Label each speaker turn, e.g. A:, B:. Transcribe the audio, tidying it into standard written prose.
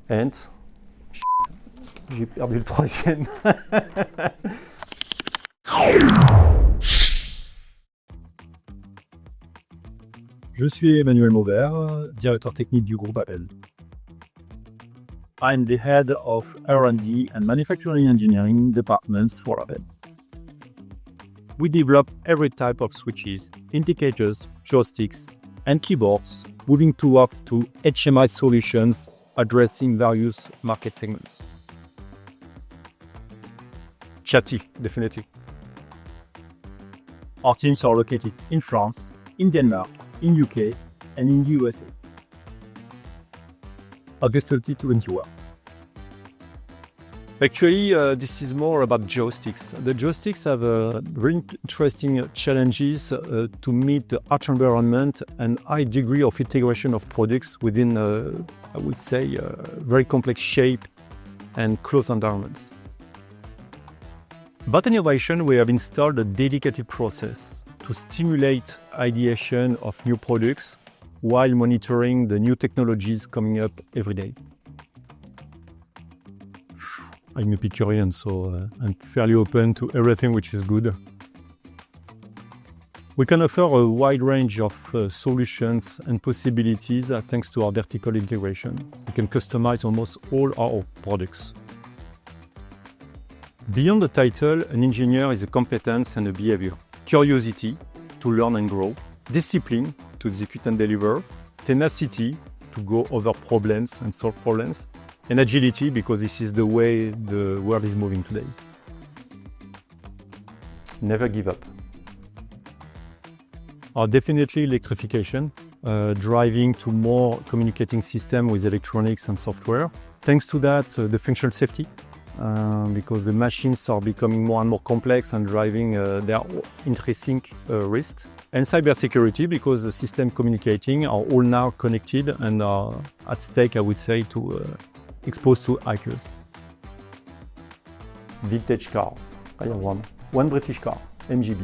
A: And j'ai perdu le troisième.
B: Je suis Emmanuel Maubert, directeur technique du groupe APEM. I'm the head of R&D and manufacturing engineering departments for APEM. We develop every type of switches, indicators, joysticks, and keyboards, moving towards 𝐤𝐚𝐿 solutions addressing various market segments.
A: Chatty, definitely.
B: Our teams are located in France, in Denmark, in UK, and in the USA. August 2021.
A: Actually, this is more about joysticks. The joysticks have very interesting challenges to meet the harsh environment and high degree of integration of products within, I would say, very complex shape and close environments. About innovation, we have installed a dedicated process to stimulate ideation of new products while monitoring the new technologies coming up every day. I'm Epicurean, so I'm fairly open to everything which is good. We can offer a wide range of solutions and possibilities thanks to our vertical integration. We can customize almost all our products. Beyond the title, an engineer is a competence and a behavior. Curiosity, to learn and grow. Discipline, to execute and deliver. Tenacity, to go over problems and solve problems. And agility, because this is the way the world is moving today. Never give up. Definitely electrification, driving to more communicating system with electronics and software. Thanks to that, the functional safety, because the machines are becoming more and more complex and driving their intrinsic risks. And cybersecurity, because the system communicating are all now connected and are at stake, I would say, to exposed to hackers. Vintage cars, I have one. One British car, MGB.